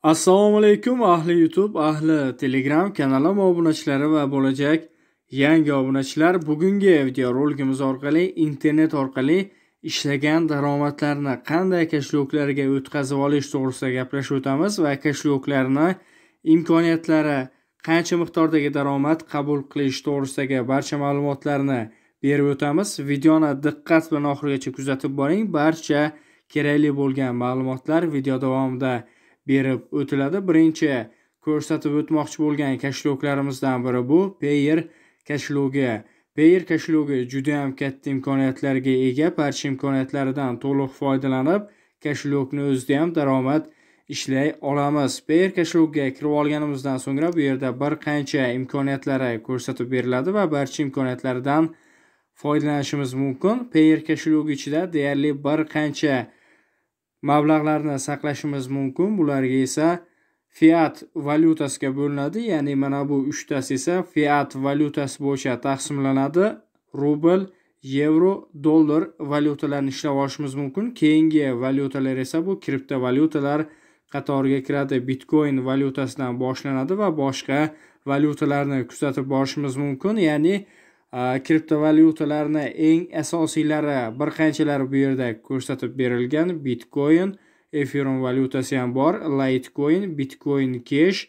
Assalomu alaykum ahli YouTube, ahli Telegram kanalim obunachilari va bo'lajak yangi obunachilar. Bugungi video roligimiz orqali internet orqali ishlagan daromadlarni qanday kashlyoklarga o'tkazib olish to'g'risida gaplashib o'tamiz va kashlyoklarni imkoniyatlari, qancha miqdordagi daromad qabul qilish to'g'risidagi barcha ma'lumotlarni berib o'tamiz. Videoni diqqat bilan oxirigacha kuzatib boring. Barcha kerakli bo'lgan ma'lumotlar video davomida berib o'tiladi. Birinchi ko'rsatib o'tmoqchi bo'lgan kashloklarimizdan biri bu Payer kashlogi. Payer kashlogi juda ham katta imkoniyatlarga ega. Barcha imkoniyatlaridan to'liq foydalanib, kashlokni o'zida ham daromad ishlay olamiz. Payer kashlogiga kirib olganimizdan so'ngra bu yerda bir qancha imkoniyatlari ko'rsatib beriladi va barcha imkoniyatlaridan foydalanishimiz mumkin. Payer kashlogi ichida deyarli bir qancha mablag'larni saqlashimiz mumkin. Bularga esa fiat valyutasiga bo'linadi. Ya'ni mana bu 3tasi esa fiat valyutasi bo'yicha taqsimlanadi. Rubl, yevro, dollar valyutalarini ishlab olishimiz mumkin. Keyingi valyutalar esa bu kriptovalyutalar qatoriga kiradi. Bitcoin valyutasidan boshlanadi va boshqa valyutalarni kuzatib borishimiz mumkin. Ya'ni kriptovalyutalarni eng asosiylari bir qanchalari bu yerda ko'rsatib berilgan. Bitcoin, Ethereum valyutasi ham bor, Litecoin, Bitcoin Cash,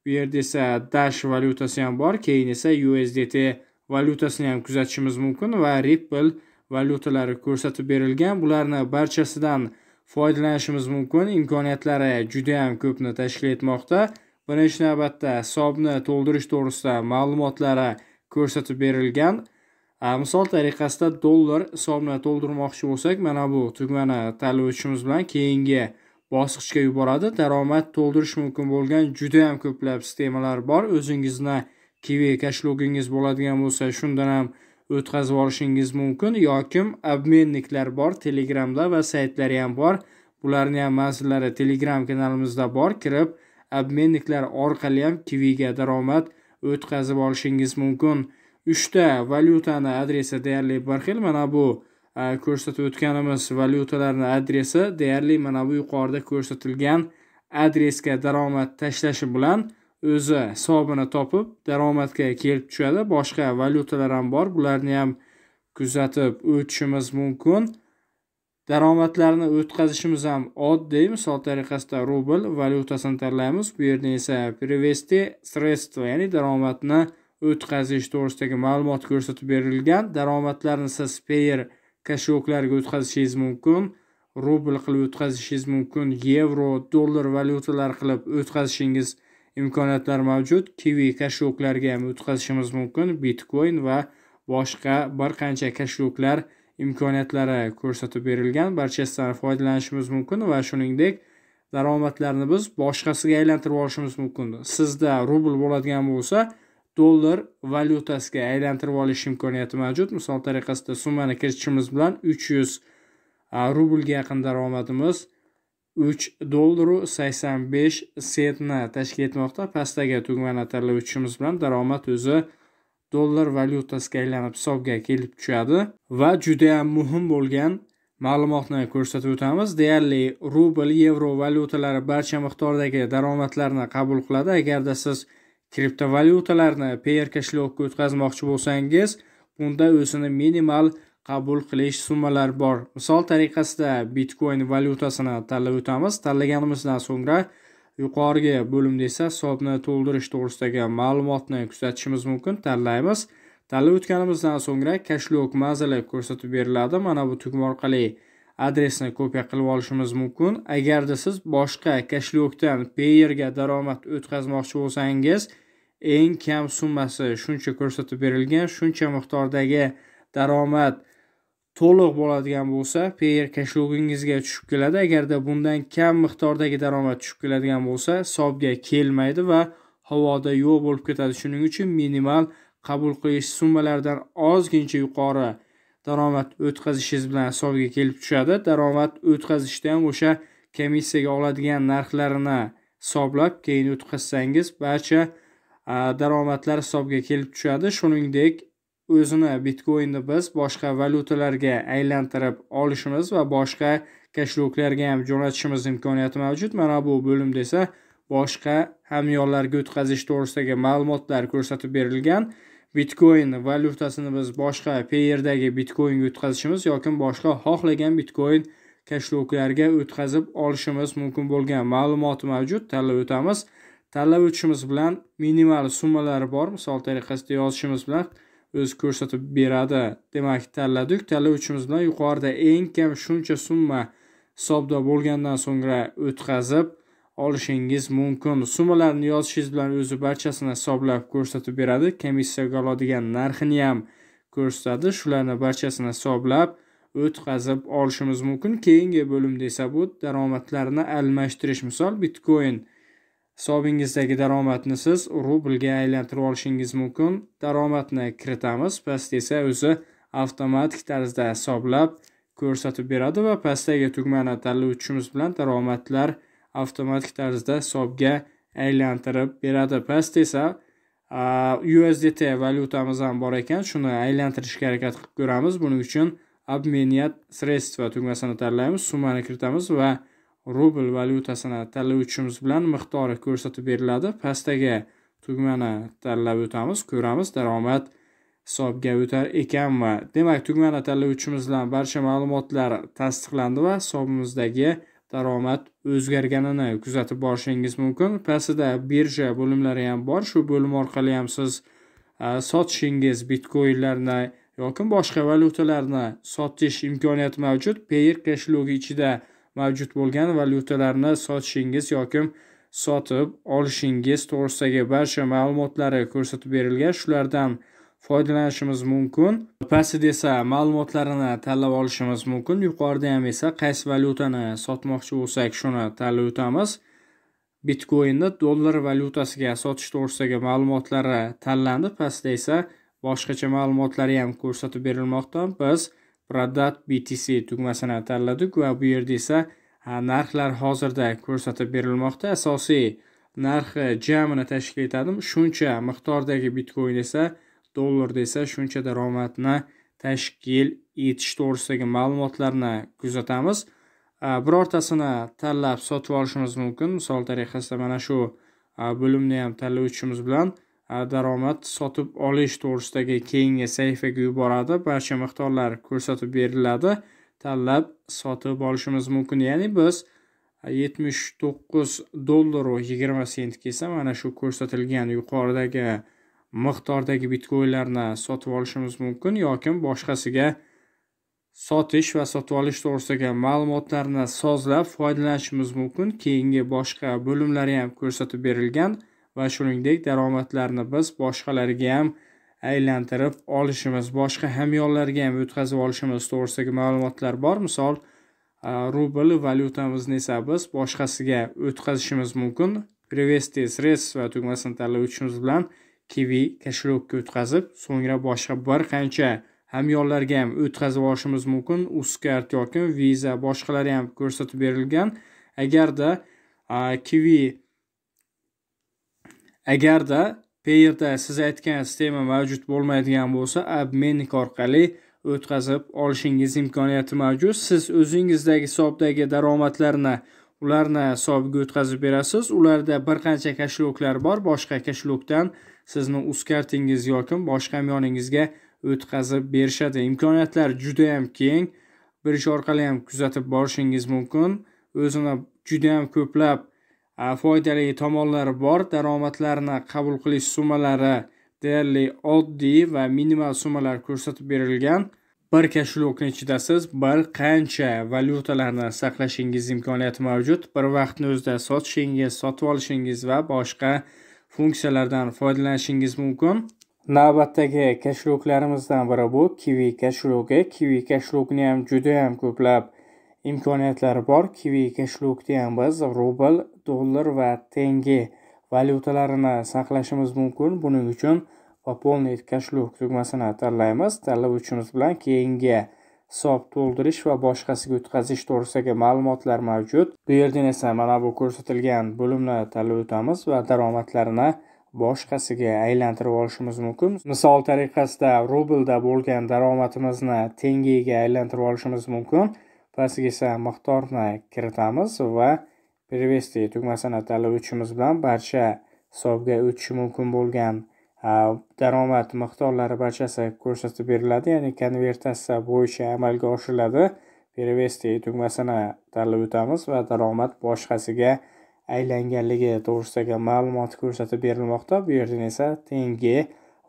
bu yerda esa Dash valyutasi ham bor. Keyin esa USDT valyutasini ham kuzatishimiz mumkin va Ripple valyutalari ko'rsatib berilgan. Bularni barchasidan foydalanishimiz mumkin. Imkoniyatlari juda ham ko'pni tashkil etmoqda. Birinchi navbatda hisobni to'ldirish to'g'risida ma'lumotlari ko'rsatib berilgan. Misol tariqasida dollar hisobni to'ldirmoqchi bo'lsak, mana bu tugmani tanlab o'tishimiz bilan keyingi bosqichga yuboradi. Daromad to'ldirish mumkin bo'lgan juda ham ko'plab sistemalar bor. O'zingizni Kiwi kashlogingiz bo'ladigan bo'lsa, shundan ham o'tkazib olishingiz mumkin. yoki obmenniklar bor, Telegramda va saytlari ham bor. Bularning ham manzillari Telegram kanalimizda bor. Kirib, obmenniklar orqali ham Kiwiga daromad o'tkazib olishingiz mumkin. 3ta valyutani adresi deyarli bir xil. Mana bu ko'rsatib o'tganimiz valyutalarning adresi deyarli mana bu yuqorida ko'rsatilgan adresga daromad tashlashi bilan o'zi hisobini topib daromadga kelib tushadi. Boshqa valyutalar ham bor. Bularni ham kuzatib o'tishimiz mumkin. Daromadlarni o'tkazishimiz ham oddiy. Misol tariqasida rubl valyutasini tanlaymiz. Bu yerda esa привести средства, ya'ni daromadni o'tkazish to'g'risidagi ma'lumot ko'rsatib berilgan. Daromadlarni siz Payer kashloklariga o'tkazishingiz mumkin, rubl qilib o'tkazishingiz mumkin, yevro, dollar valyutalar qilib o'tkazishingiz imkoniyatlari mavjud. Kiwi kashloklariga ham o'tkazishimiz mumkin. Bitcoin va boshqa bir qancha kashloklar imkoniyatlari ko'rsatib berilgan. Barchasidan foydalanishimiz mumkin va shuningdek daromadlarni biz boshqasiga aylantirib olishimiz mumkin. Sizda rubl bo'ladigan bo'lsa, dollar valyutasiga aylantirib olish imkoniyati mavjud. Misol tariqasida summani kiritishimiz bilan 300 rublga yaqin daromadimiz 3 dollaru 85 sentni tashkil etmoqda. Pastdagi tugmani tanlab o'tishimiz bilan daromad o'zi dollar valyutasiga aylanib hisobga kelib tushadi va juda ham muhim bo'lgan ma'lumotni ko'rsatib o'tamiz. Deyarli rubl, yevro valyutalari barcha miqdordagi daromadlarni qabul qiladi. Agarda siz kriptovalyutalarni Payer kashlogiga o'tkazmoqchi bo'lsangiz, bunda o'zini minimal qabul qilish summalar bor. Misol tariqasida Bitcoin valyutasini tanlab o'tamiz. Tanlaganimizdan so'ngra yuqorgi bo'limda esa hisobni to'ldirish to'g'risidagi ma'lumotni kuzatishimiz mumkin. Tanlaymiz. Tanlab o'tganimizdan so'ngra kashlog manzili ko'rsatib beriladi. Mana bu tugma orqali adresni kopiya qilib olishimiz mumkin. Agarda siz boshqa kashlogdan Payerga daromad o'tkazmoqchi bo'lsangiz, eng kam summasi shuncha ko'rsatib berilgan, shuncha miqdordagi daromad to'liq bo'ladigan bo'lsa, Payer kashlogingizga tushib keladi. Agarda bundan kam miqdordagi daromad tushib keladigan bo'lsa, hisobga kelmaydi va havoda yo'q bo'lib ketadi. Shuning uchun minimal qabul qilish summalaridan ozgincha yuqori daromad o'tkazishingiz bilan hisobga kelib tushadi. Daromad o'tkazishda ham o'sha komissiyaga oladigan narxlarini hisoblab, keyin o'tkazsangiz barcha daromadlar hisobga kelib tushadi. Shuningdek, o'zini Bitcoinni biz boshqa valyutalarga aylantirib olishimiz va boshqa kashloklarga ham jo'natishimiz imkoniyati mavjud. Mana bu bo'limda esa boshqa hamyonlarga o'tkazish to'g'risidagi ma'lumotlar ko'rsatib berilgan. Bitcoin valyutasini biz boshqa payerdagi bitcoinga o'tkazishimiz yoki boshqa xohlagan bitcoin kashloqlarga o'tkazib olishimiz mumkin bo'lgan ma'lumot mavjud. Tanlab o'tamiz. Tanlab o'tishimiz bilan minimal summalari bor. Misol tariqasida yozishimiz bilan o'zi ko'rsatib beradi. Demak, tanladik. Tanlab o'tishimiz bilan yuqorida eng kam shuncha summa hisobda bo'lgandan so'ngra o'tkazib olishingiz mumkin. Summalarni yozishingiz bilan o'zi barchasini hisoblab ko'rsatib beradi. Komissiyaga oladigan narxini ham ko'rsatadi. Shularni barchasini hisoblab o'tkazib olishimiz mumkin. Keyingi bo'limda esa bu daromadlarni almashtirish. Misol Bitcoin hisobingizdagi daromadni siz rublga aylantirib olishingiz mumkin. Daromadni kiritamiz. Pastda esa o'zi avtomatik tarzda hisoblab ko'rsatib beradi va pastdagi tugmani tanlab o'tishimiz bilan daromadlar avtomatik tarzda hisobga aylantirib beradi. Pastda esa USDT valyutamiz ham bor ekan, shuni aylantirishga harakat qilib ko'ramiz. Buning uchun обменять средства tugmasini tanlaymiz, summani kiritamiz va rubl valyutasini tanlab o'tishimiz bilan miqdori ko'rsatib beriladi. Pastdagi tugmani tanlab o'tamiz, ko'ramiz daromad hisobga o'tar ekanmi. Demak, tugmani tanlab o'tishimiz bilan barcha ma'lumotlar tasdiqlandi va hisobimizdagi daromad o'zgarganini kuzatib borishingiz mumkin. Pastda birja bo'limlari ham bor. Shu bo'lim orqali ham siz sotishingiz bitcoinlarni yoki boshqa valyutalarni sotish imkoniyati mavjud. Payer kashlogi ichida mavjud bo'lgan valyutalarni sotishingiz yoki sotib olishingiz to'g'risidagi barcha ma'lumotlari ko'rsatib berilgan. Shulardan foydalanishimiz mumkin. Pastda esa ma'lumotlarini tanlab olishimiz mumkin. Yuqorida ham esa qaysi valyutani sotmoqchi bo'lsak, shuni tanlab o'tamiz. Bitcoinni dollar valyutasiga sotish to'g'risidagi ma'lumotlari tanlandi. Pastda esa boshqacha ma'lumotlari ham ko'rsatib berilmoqda. Biz Продать BTC tugmasini tanladik va bu yerda esa narxlar hozirda ko'rsatib berilmoqda. Asosiy narxi jamini tashkil etadi. Shuncha miqdordagi Bitcoin esa dollarda esa shuncha daromadni tashkil etish to'g'risidagi ma'lumotlarni kuzatamiz. Birortasini tanlab sotib olishimiz mumkin. Misol tariqasida mana shu bo'limni ham tanlab o'tishimiz bilan daromad sotib olish to'g'risidagi keyingi sahifaga yuboradi. Barcha miqdorlar ko'rsatib beriladi. Tanlab sotib olishimiz mumkin. Ya'ni biz 79 dollar va 20 sentga esa mana shu ko'rsatilgan yuqoridagi miqdordagi bitcoinlarni sotib olishimiz mumkin yoki boshqasiga sotish va sotib olish to'g'risidagi ma'lumotlarni sozlab foydalanishimiz mumkin. Keyingi boshqa bo'limlari ham ko'rsatib berilgan va shuningdek daromadlarni biz boshqalarga ham aylantirib olishimiz, boshqa hamyonlarga ham o'tkazib olishimiz to'g'risidagi ma'lumotlar bor. Misol rubl valyutamizni esa biz boshqasiga o'tkazishimiz mumkin. Привести средства tugmasini tanlab o'tishimiz bilan Kiwi kashloqqa o'tkazib, so'ngra boshqa bir qancha hamyonlarga ham o'tkazib olishimiz mumkin. Uzcard yoki Visa boshqalari ham ko'rsatib berilgan. Agarda payerda siz aytgan sistema mavjud bo'lmaydigan bo'lsa, обменник orqali o'tkazib olishingiz imkoniyati mavjud. Siz o'zingizdagi hisobdagi daromadlarni ularni hisobiga o'tkazib berasiz. Ularda bir qancha kashloqlar bor. Boshqa kashloqdan sizni Uzcardingiz yoki boshqa hamyoningizga o'tkazib berishadi. Imkoniyatlar juda ham keng. Birja orqali ham kuzatib borishingiz mumkin. O'zini juda ham ko'plab foydali tomonlari bor. Daromadlarni qabul qilish summalari deyarli oddiy va minimal summalar ko'rsatib berilgan. Bir kashloqning ichida siz bir qancha valyutalarni saqlashingiz imkoniyati mavjud. Bir vaqtni o'zida sotishingiz, sotib olishingiz va boshqa funksiyalardan foydalanishingiz mumkin. Navbatdagi kashloqlarimizdan biri bu Kiwi kashloqi. Kiwi kashloqni ham juda ham ko'plab imkoniyatlari bor. Kiwi kashloqda ham biz rubl, dollar va tenge valyutalarini saqlashimiz mumkin. Buning uchun Пополнить kashloq tugmasini tanlaymiz. Tanlab o'tishimiz bilan keyingi hisob to'ldirish va boshqasiga o'tkazish to'g'risidagi ma'lumotlar mavjud. Bu yerdan esa mana bu ko'rsatilgan bo'limni tanlab o'tamiz va daromadlarini boshqasiga aylantirib olishimiz mumkin. Misol tariqasida rublda bo'lgan daromadimizni tengega aylantirib olishimiz mumkin. Pastga esa miqdorni kiritamiz va перевести tugmasini tanlovchimiz bilan barcha hisobga o'tishi mumkin bo'lgan daromad miqdorlari barchasi ko'rsatib beriladi, ya'ni konvertatsiya bo'yicha amalga oshiriladi. Перевести tugmasini tanlab o'tamiz va daromad boshqasiga aylanganligi to'g'risidagi ma'lumot ko'rsatib berilmoqda. Bu yerda esa tenge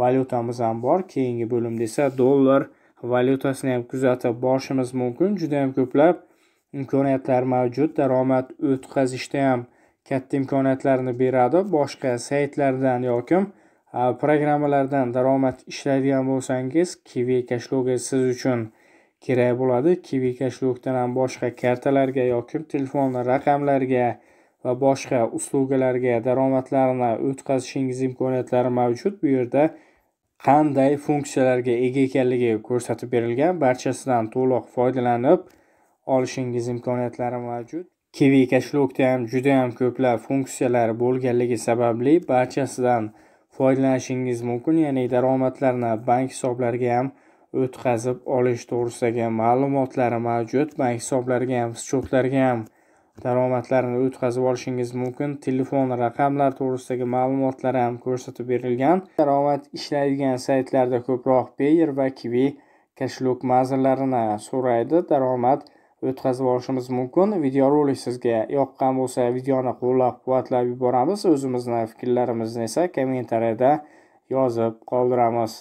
valyutamiz ham bor. Keyingi bo'limda esa dollar valyutasini ham kuzatib borishimiz mumkin. Juda ham ko'plab imkoniyatlar mavjud. Daromad o'tkazishda ham katta imkoniyatlarni beradi. Boshqa saytlardan yoki programmalardan daromad ishlaydigan bo'lsangiz, Kiwi Cashlog siz uchun kerak bo'ladi. Kiwi Cashlogdan ham boshqa kartalarga yoki telefon raqamlariga va boshqa uslugalarga daromadlarni o'tkazishingiz imkoniyatlari mavjud. Bu yerda qanday funksiyalarga ega ekanligi ko'rsatib berilgan. Barchasidan to'liq foydalanib olishingiz imkoniyatlari mavjud. Kiwi Cashlogda ham juda ham ko'plab funksiyalar bo'lganligi sababli barchasidan foydalanishingiz mumkin. Ya'ni daromadlarni bank hisoblariga ham o'tkazib olish to'g'risidagi ma'lumotlari mavjud. Bank hisoblariga ham, счетlarga ham daromadlarni o'tkazib olishingiz mumkin. Telefon raqamlar to'g'risidagi ma'lumotlar ham ko'rsatib berilgan. Daromad ishlaydigan saytlarda ko'proq Payer va Kiwi Cashlog manzillarini so'raydi. Daromad o'tkazib olishimiz mumkin. Videorolik sizga yoqqan bo'lsa, videoni qo'llab-quvvatlab yuboramiz. O'zimizning fikrlarimizni esa kommentariyada yozib qoldiramiz.